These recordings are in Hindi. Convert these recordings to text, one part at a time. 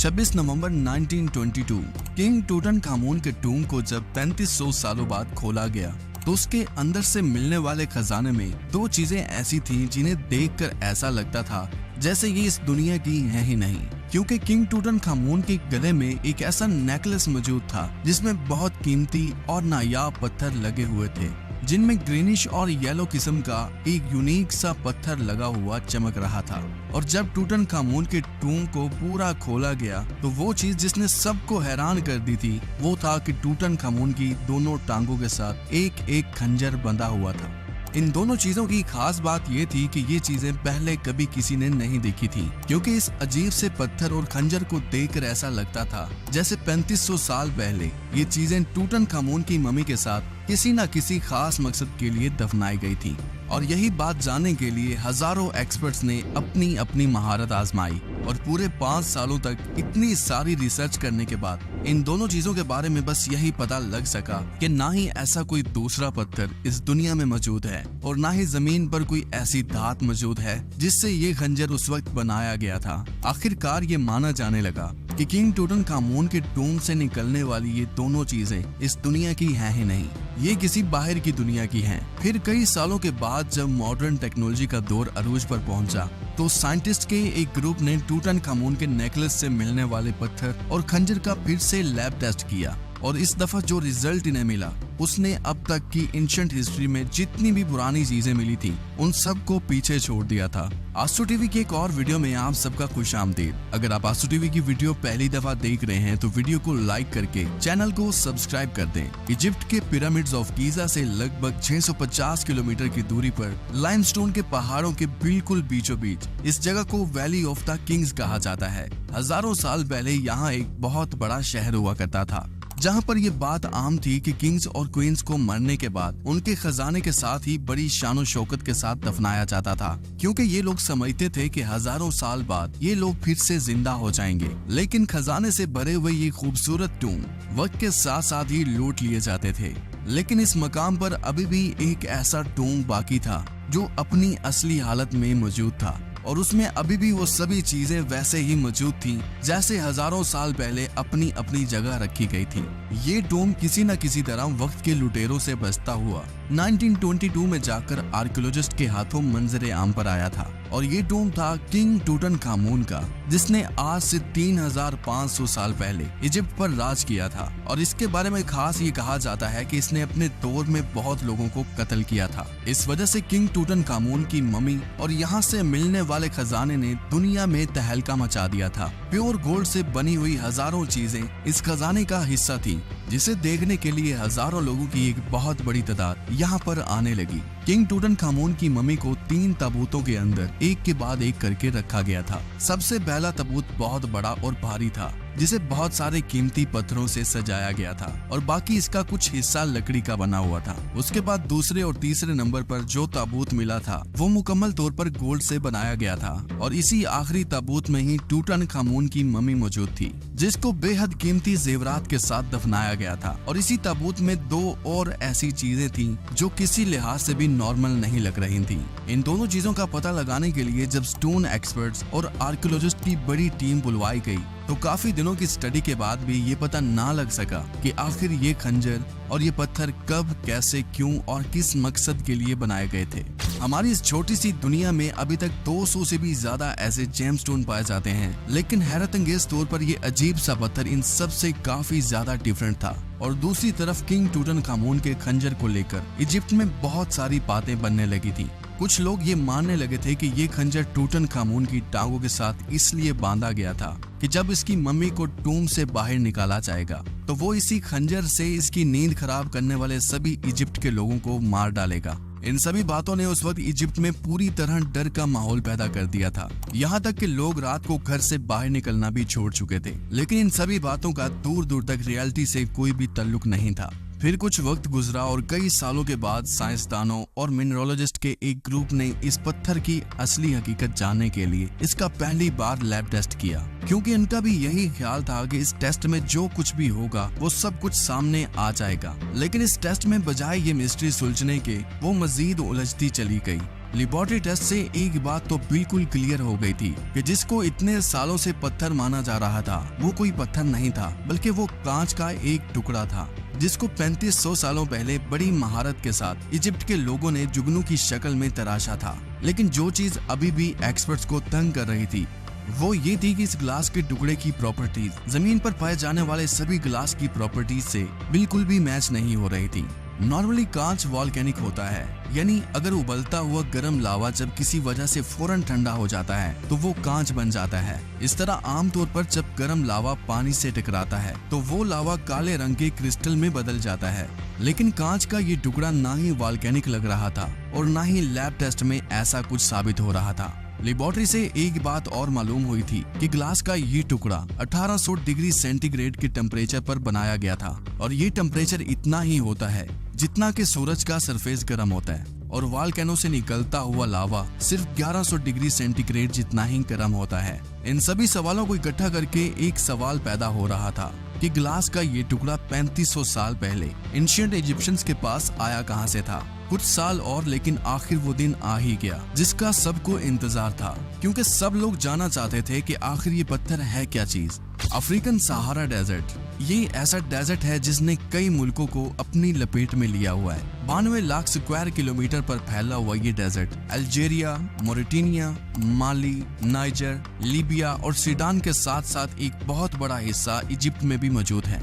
26 नवंबर 1922 किंग टूटनखामुन के टूम को जब 3500 सालों बाद खोला गया तो उसके अंदर से मिलने वाले खजाने में दो चीजें ऐसी थीं जिन्हें देखकर ऐसा लगता था जैसे ये इस दुनिया की है ही नहीं, क्योंकि किंग टूटनखामुन के गले में एक ऐसा नेकलेस मौजूद था जिसमें बहुत कीमती और नायाब पत्थर लगे हुए थे, जिनमें ग्रीनिश और येलो किस्म का एक यूनिक सा पत्थर लगा हुआ चमक रहा था। और जब टूटनखामुन के टूम को पूरा खोला गया तो वो चीज जिसने सबको हैरान कर दी थी वो था कि टूटनखामुन की दोनों टांगों के साथ एक एक खंजर बंधा हुआ था। इन दोनों चीजों की खास बात ये थी कि ये चीजें पहले कभी किसी ने नहीं देखी थी, क्योंकि इस अजीब से पत्थर और खंजर को देखकर ऐसा लगता था जैसे 3500 साल पहले ये चीजें टूटनखामुन की मम्मी के साथ किसी न किसी खास मकसद के लिए दफनाई गई थी। और यही बात जानने के लिए हजारों एक्सपर्ट्स ने अपनी अपनी महारत आजमाई और पूरे 5 सालों तक इतनी सारी रिसर्च करने के बाद इन दोनों चीजों के बारे में बस यही पता लग सका कि ना ही ऐसा कोई दूसरा पत्थर इस दुनिया में मौजूद है और ना ही जमीन पर कोई ऐसी धात मौजूद है जिससे ये खंजर उस वक्त बनाया गया था। आखिरकार ये माना जाने लगा कि किंग टूटनखामुन के टूम से निकलने वाली ये दोनों चीजें इस दुनिया की हैं ही नहीं, ये किसी बाहर की दुनिया की हैं। फिर कई सालों के बाद जब मॉडर्न टेक्नोलॉजी का दौर अरूज पर पहुंचा तो साइंटिस्ट के एक ग्रुप ने टूटनखामुन के नेकलेस से मिलने वाले पत्थर और खंजर का फिर से लैब टेस्ट किया और इस दफा जो रिजल्ट इन्हें मिला उसने अब तक की एंशिएंट हिस्ट्री में जितनी भी पुरानी चीजें मिली थी उन सब को पीछे छोड़ दिया था। आस्ट्रो टीवी की एक और वीडियो में आप सबका खुशामदीद। अगर आप आस्ट्रो टीवी की वीडियो पहली दफा देख रहे हैं तो वीडियो को लाइक करके चैनल को सब्सक्राइब कर दें। इजिप्ट के पिरामिड्स ऑफ गीजा से लगभग 650 किलोमीटर की दूरी पर लाइमस्टोन के पहाड़ों के बिल्कुल बीचों बीच इस जगह को वैली ऑफ द किंग्स कहा जाता है। हजारों साल पहले यहाँ एक बहुत बड़ा शहर हुआ करता था जहाँ पर ये बात आम थी कि किंग्स और क्वींस को मरने के बाद उनके खजाने के साथ ही बड़ी शानो शौकत के साथ दफनाया जाता था, क्योंकि ये लोग समझते थे कि हजारों साल बाद ये लोग फिर से जिंदा हो जाएंगे। लेकिन खजाने से भरे हुए ये खूबसूरत टूम वक्त के साथ साथ ही लूट लिए जाते थे। लेकिन इस मकाम पर अभी भी एक ऐसा टूम बाकी था जो अपनी असली हालत में मौजूद था और उसमें अभी भी वो सभी चीजें वैसे ही मौजूद थीं जैसे हजारों साल पहले अपनी अपनी जगह रखी गई थी। ये टूम किसी न किसी तरह वक्त के लुटेरों से बचता हुआ 1922 में जाकर आर्कियोलॉजिस्ट के हाथों मंजरे आम पर आया था और ये टूम था किंग टूटनखामुन का, जिसने आज से 3500 साल पहले इजिप्ट पर राज किया था। और इसके बारे में खास ये कहा जाता है कि इसने अपने दौर में बहुत लोगों को कत्ल किया था। इस वजह से किंग टूटनखामुन की मम्मी और यहाँ से मिलने वाले खजाने ने दुनिया में तहलका मचा दिया था। प्योर गोल्ड से बनी हुई हजारों चीजें इस खजाने का हिस्सा थी, जिसे देखने के लिए हजारों लोगों की एक बहुत बड़ी तादाद यहाँ पर आने लगी। किंग टूटनखामुन की मम्मी को 3 ताबूतों के अंदर एक के बाद एक करके रखा गया था। सबसे पहला ताबूत बहुत बड़ा और भारी था जिसे बहुत सारे कीमती पत्थरों से सजाया गया था और बाकी इसका कुछ हिस्सा लकड़ी का बना हुआ था। उसके बाद दूसरे और तीसरे नंबर पर जो ताबूत मिला था वो मुकम्मल तौर पर गोल्ड से बनाया गया था और इसी आखिरी ताबूत में ही टूटनखामुन की मम्मी मौजूद थी, जिसको बेहद कीमती जेवरात के साथ दफनाया गया था। और इसी ताबूत में 2 और ऐसी चीजें थीं जो किसी लिहाज से भी नॉर्मल नहीं लग रही थीं। इन दोनों चीजों का पता लगाने के लिए जब स्टोन एक्सपर्ट्स और आर्कियोलॉजिस्ट की बड़ी टीम बुलवाई गई तो काफी दिनों की स्टडी के बाद भी ये पता ना लग सका कि आखिर ये खंजर और ये पत्थर कब, कैसे, क्यों और किस मकसद के लिए बनाए गए थे। हमारी इस छोटी सी दुनिया में अभी तक 200 से भी ज्यादा ऐसे जेमस्टोन पाए जाते हैं, लेकिन हैरत अंगेज तौर पर ये अजीब सा पत्थर इन सब से काफी ज्यादा डिफरेंट था। और दूसरी तरफ किंग टूटनखामुन के खंजर को लेकर इजिप्ट में बहुत सारी बातें बनने लगी थी। कुछ लोग ये मानने लगे थे कि ये खंजर टूटनखामुन की टांगों के साथ इसलिए बांधा गया था कि जब इसकी मम्मी को टूम से बाहर निकाला जाएगा तो वो इसी खंजर से इसकी नींद खराब करने वाले सभी इजिप्ट के लोगों को मार डालेगा। इन सभी बातों ने उस वक्त इजिप्ट में पूरी तरह डर का माहौल पैदा कर दिया था, यहाँ तक कि लोग रात को घर से बाहर निकलना भी छोड़ चुके थे। लेकिन इन सभी बातों का दूर दूर तक रियलिटी से कोई भी ताल्लुक नहीं था। फिर कुछ वक्त गुजरा और कई सालों के बाद साइंसदानों और मिनरोलॉजिस्ट के एक ग्रुप ने इस पत्थर की असली हकीकत जानने के लिए इसका पहली बार लैब टेस्ट किया, क्योंकि इनका भी यही ख्याल था कि इस टेस्ट में जो कुछ भी होगा वो सब कुछ सामने आ जाएगा। लेकिन इस टेस्ट में बजाय ये मिस्ट्री सुलझने के वो मजीद उलझती चली गई। लेबोरेटरी टेस्ट से एक बात तो बिल्कुल क्लियर हो गई थी कि जिसको इतने सालों से पत्थर माना जा रहा था वो कोई पत्थर नहीं था, बल्कि वो कांच का एक टुकड़ा था जिसको 3500 सालों पहले बड़ी महारत के साथ इजिप्ट के लोगों ने जुगनू की शक्ल में तराशा था। लेकिन जो चीज अभी भी एक्सपर्ट्स को तंग कर रही थी वो ये थी कि इस ग्लास के टुकड़े की प्रॉपर्टीज जमीन पर पाए जाने वाले सभी ग्लास की प्रॉपर्टीज से बिल्कुल भी मैच नहीं हो रही थी। नॉर्मली कांच वॉल्केनिक होता है, यानी अगर उबलता हुआ गर्म लावा जब किसी वजह से फौरन ठंडा हो जाता है तो वो कांच बन जाता है। इस तरह आमतौर पर जब गर्म लावा पानी से टकराता है तो वो लावा काले रंग के क्रिस्टल में बदल जाता है। लेकिन कांच का ये टुकड़ा ना ही वॉल्केनिक लग रहा था और ना ही लैब टेस्ट में ऐसा कुछ साबित हो रहा था। लेबोरेटरी से एक बात और मालूम हुई थी कि ग्लास का ये टुकड़ा 1800 डिग्री सेंटीग्रेड के टेम्परेचर पर बनाया गया था और ये टेम्परेचर इतना ही होता है जितना कि सूरज का सरफेस गर्म होता है और वॉल्केनो से निकलता हुआ लावा सिर्फ 1100 डिग्री सेंटीग्रेड जितना ही गर्म होता है। इन सभी सवालों को इकट्ठा करके एक सवाल पैदा हो रहा था कि ग्लास का ये टुकड़ा 3500 साल पहले एंशिएंट इजिप्शियंस के पास आया कहां से था। कुछ साल और, लेकिन आखिर वो दिन आ ही गया जिसका सबको इंतजार था, क्योंकि सब लोग जानना चाहते थे कि आखिर ये पत्थर है क्या चीज। अफ्रीकन सहारा डेजर्ट ये ऐसा डेजर्ट है जिसने कई मुल्कों को अपनी लपेट में लिया हुआ है। 92 लाख स्क्वायर किलोमीटर पर फैला हुआ ये डेजर्ट अल्जीरिया, मोरिटानिया, माली, नाइजर, लीबिया और सूडान के साथ साथ एक बहुत बड़ा हिस्सा इजिप्ट में भी मौजूद है।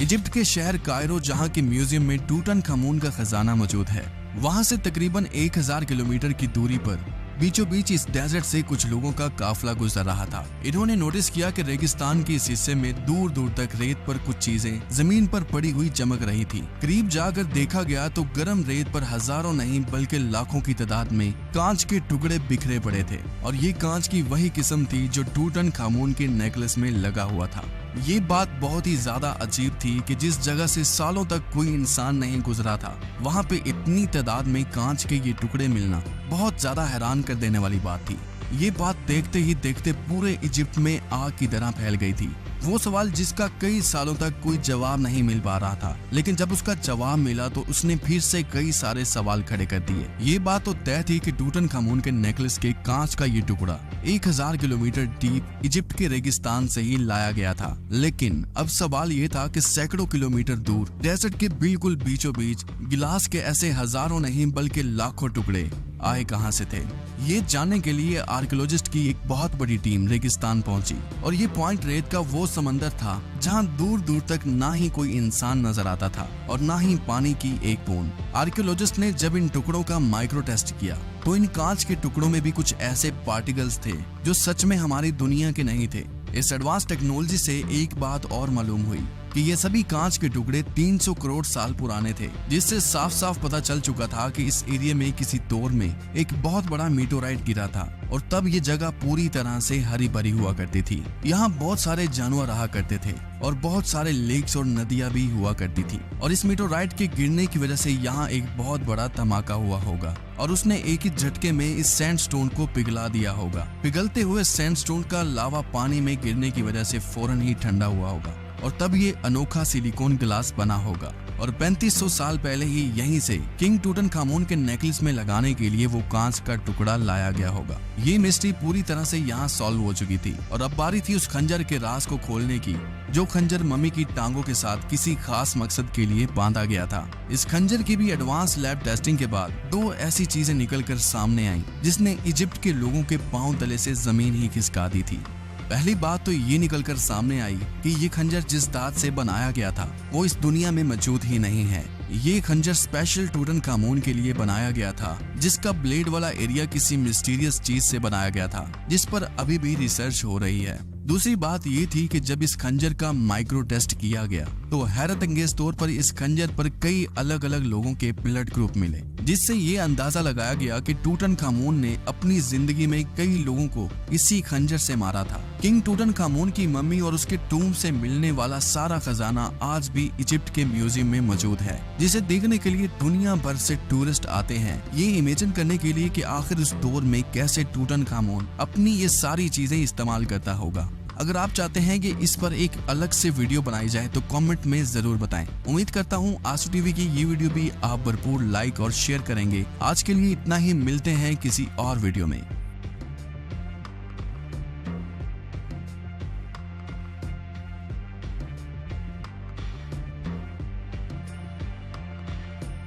इजिप्ट के शहर कायरो, जहाँ के म्यूजियम में टूटनखामुन का खजाना मौजूद है, वहाँ से तकरीबन 1000 किलोमीटर की दूरी पर बीचों बीच इस डेजर्ट से कुछ लोगों का काफिला गुजर रहा था। इन्होंने नोटिस किया कि रेगिस्तान के इस हिस्से में दूर दूर तक रेत पर कुछ चीजें जमीन पर पड़ी हुई चमक रही थी। करीब जाकर देखा गया तो गर्म रेत पर हजारों नहीं बल्कि लाखों की तादाद में कांच के टुकड़े बिखरे पड़े थे और ये कांच की वही किस्म थी जो टूटनखामुन के नेकलेस में लगा हुआ था। ये बात बहुत ही ज्यादा अजीब थी कि जिस जगह से सालों तक कोई इंसान नहीं गुजरा था वहाँ पे इतनी तादाद में कांच के ये टुकड़े मिलना बहुत ज्यादा हैरान कर देने वाली बात थी। ये बात देखते ही देखते पूरे इजिप्ट में आग की तरह फैल गई थी। वो सवाल जिसका कई सालों तक कोई जवाब नहीं मिल पा रहा था, लेकिन जब उसका जवाब मिला तो उसने फिर से कई सारे सवाल खड़े कर दिए। ये बात तो तय थी कि टूटनखामुन के नेकलेस के कांच का ये टुकड़ा 1000 किलोमीटर डीप इजिप्ट के रेगिस्तान से ही लाया गया था। लेकिन अब सवाल ये था कि सैकड़ों किलोमीटर दूर डेजर्ट के बिल्कुल बीचों बीच गिलास के ऐसे हजारों नहीं बल्कि लाखों टुकड़े आए कहां से थे। ये जानने के लिए आर्कियोलॉजिस्ट की एक बहुत बड़ी टीम रेगिस्तान पहुंची और ये पॉइंट रेत का वो समंदर था जहां दूर दूर तक ना ही कोई इंसान नजर आता था और ना ही पानी की एक बूंद। आर्कियोलॉजिस्ट ने जब इन टुकड़ों का माइक्रो टेस्ट किया तो इन कांच के टुकड़ों में भी कुछ ऐसे पार्टिकल्स थे जो सच में हमारी दुनिया के नहीं थे। इस एडवांस टेक्नोलॉजी से एक बात और मालूम हुई कि ये सभी कांच के टुकड़े 300 करोड़ साल पुराने थे, जिससे साफ साफ पता चल चुका था कि इस एरिया में किसी दौर में एक बहुत बड़ा मीटोराइट गिरा था और तब ये जगह पूरी तरह से हरी भरी हुआ करती थी। यहाँ बहुत सारे जानवर रहा करते थे और बहुत सारे लेक्स और नदियां भी हुआ करती थी और इस मीटोराइट के गिरने की वजह से यहाँ एक बहुत बड़ा धमाका हुआ होगा और उसने एक ही झटके में इस सैंडस्टोन को पिघला दिया होगा। पिघलते हुए सैंडस्टोन का लावा पानी में गिरने की वजह से फौरन ही ठंडा हुआ होगा और तब ये अनोखा सिलिकॉन ग्लास बना होगा और 3500 साल पहले ही यहीं से किंग टूटनखामुन के नेकलेस में लगाने के लिए वो कांच का टुकड़ा लाया गया होगा। ये मिस्ट्री पूरी तरह से यहाँ सॉल्व हो चुकी थी और अब बारी थी उस खंजर के राज को खोलने की, जो खंजर मम्मी की टांगों के साथ किसी खास मकसद के लिए बांधा गया था। इस खंजर की भी एडवांस लैब टेस्टिंग के बाद दो ऐसी चीजें निकल कर सामने आई जिसने इजिप्ट के लोगों के पांव तले से जमीन ही खिसका दी थी। पहली बात तो ये निकलकर सामने आई कि ये खंजर जिस दांत से बनाया गया था वो इस दुनिया में मौजूद ही नहीं है। ये खंजर स्पेशल टूटनखामुन के लिए बनाया गया था, जिसका ब्लेड वाला एरिया किसी मिस्टीरियस चीज से बनाया गया था जिस पर अभी भी रिसर्च हो रही है। दूसरी बात ये थी कि जब इस खंजर का माइक्रो टेस्ट किया गया तो हैरत अंगेज तौर पर इस खंजर पर कई अलग अलग लोगों के ब्लड ग्रुप मिले, जिससे ये अंदाजा लगाया गया कि टूटनखामुन ने अपनी जिंदगी में कई लोगों को इसी खंजर से मारा था। किंग टूटनखामुन की मम्मी और उसके टूम से मिलने वाला सारा खजाना आज भी इजिप्ट के म्यूजियम में मौजूद है, जिसे देखने के लिए दुनिया भर से टूरिस्ट आते हैं, ये इमेजिन करने के लिए कि आखिर उस दौर में कैसे टूटनखामुन अपनी ये सारी चीजें इस्तेमाल करता होगा। अगर आप चाहते हैं कि इस पर एक अलग से वीडियो बनाई जाए तो कमेंट में जरूर बताएं। उम्मीद करता हूं आंसू टीवी की ये वीडियो भी आप भरपूर लाइक और शेयर करेंगे। आज के लिए इतना ही, मिलते हैं किसी और वीडियो में।